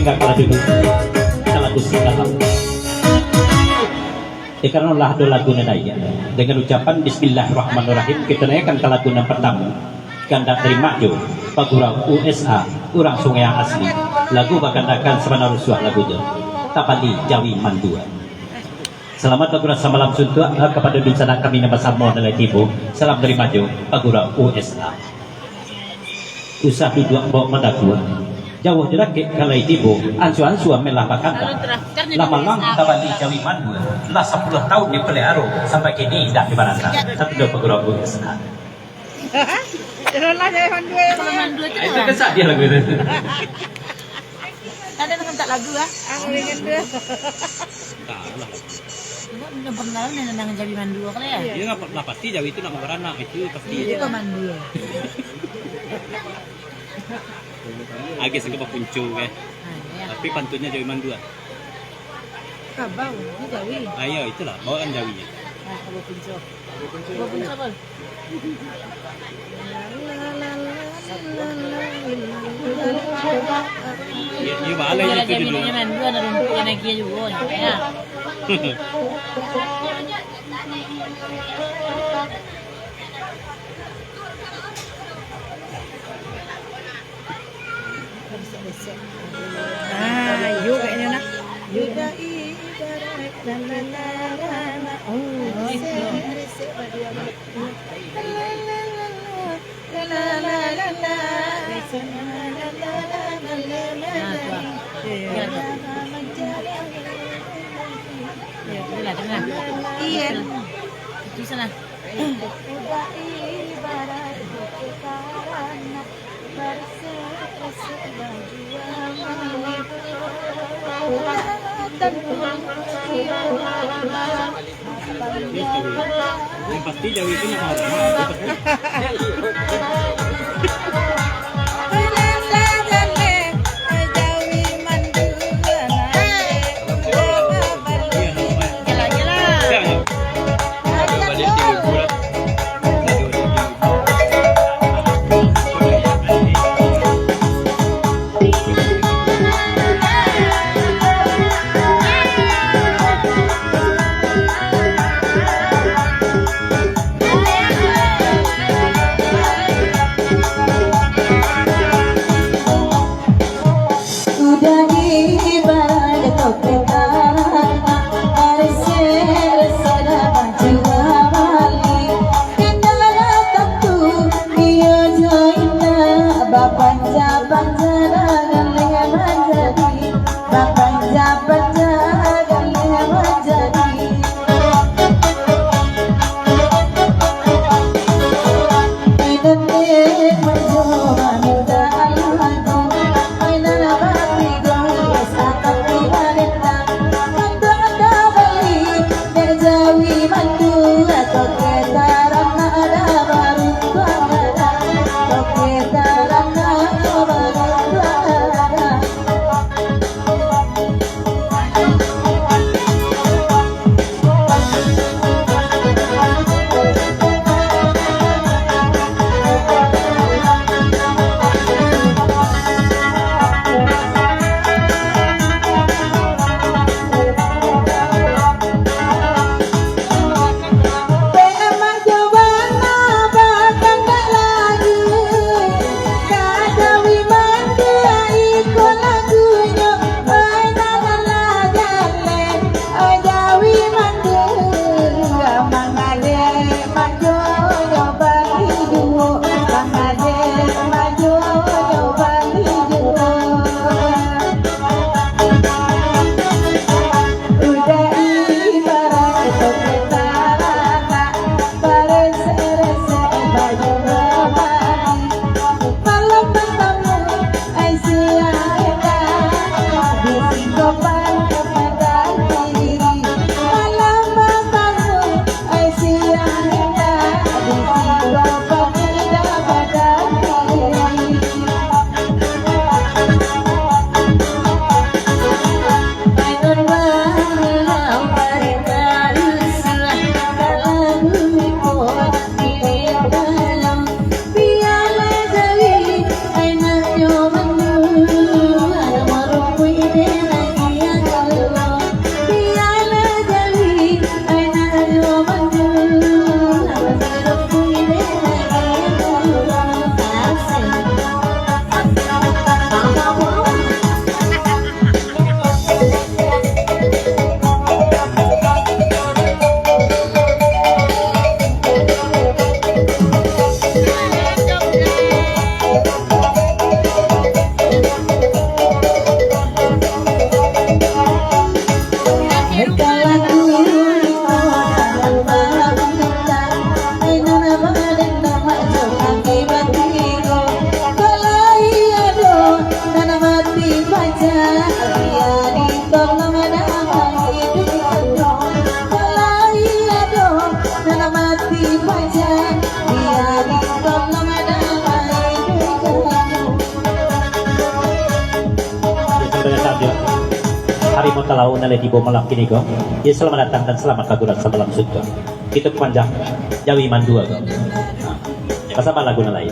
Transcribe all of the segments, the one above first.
nggak kalah dulu kalah Gusti dalam karena lagu nenaya dengan ucapan Bismillahirrahmanirrahim kita naikkan ke lagu yang pertama ganda dari Majo Pagurau USA orang sungai yang asli lagu bagandakan sebenarnya rusuh lagu itu Tapali Jawi Mandua. Selamat lagu rasa malam suntuk kepada bencana kami nama Samo dan Tibo. Salam dari Majo Pagurau USA. Usah duduk bawa mendakua jauh jerak kalai Tibo ansu-ansu melah bakanda lama-lama Tapali Jawi Mandua lah 10 tahun di Peliharo sampai kini tidak dibarata satu dua Pagurau USA. Lah Jawi Mandua itu. Itu kesak dia lagu itu. Ada nak tak lagu ah? Aku ingin dia. Tak lah. Belum pernah nang Jawi Mandua kali ya? Iya nggak pasti Jawi itu nama beranak itu pasti. Itu ke Mandua. Agak segala puncung ya. Tapi pantunnya Jawi Mandua. Kabau, ini Jawi. Ayo itulah bawaan Jawinya. Kabau puncung. Kabau puncung bol. Iya balai itu dulu. Jawi Mandua ada rumputnya lagi juga ya. Yuk kayaknya nak. Yuda ibarat la. Oh, itu. Iya. Di sana. Yang pasti Jawi itu nama orang. harimau talau nale tibo malam kini go. Ya selamat datang dan selamat kagurat semalam sutra. Kita panjang Jawi Mandua go. Pasapa lagu lain.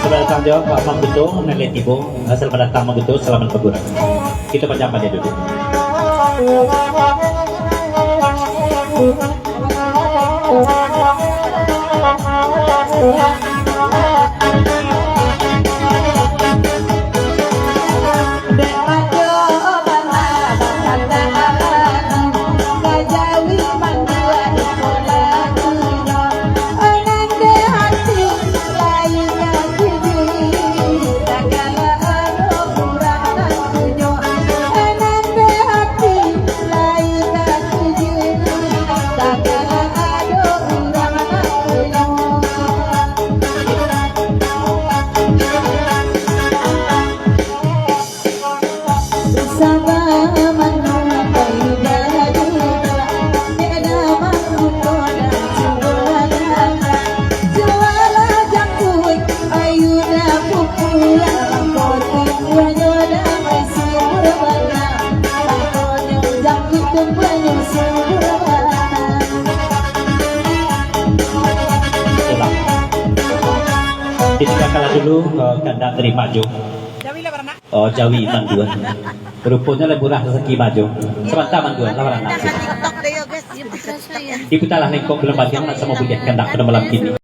Selamat jawab Pak Maguto, Nele Tibo, selamat datang Maguto, selamat bergurau. Kita baca apa dia dulu. Kita kalah dulu ganda dari maju. Jawi lah pernah. Oh Jawi Mandua. Rupanya lebih murah rezeki maju. Sebentar Mandua lawan anak. TikTok deh yo guys. Diputarlah lengkong belum bagian masa mau buat kandak pada malam ini.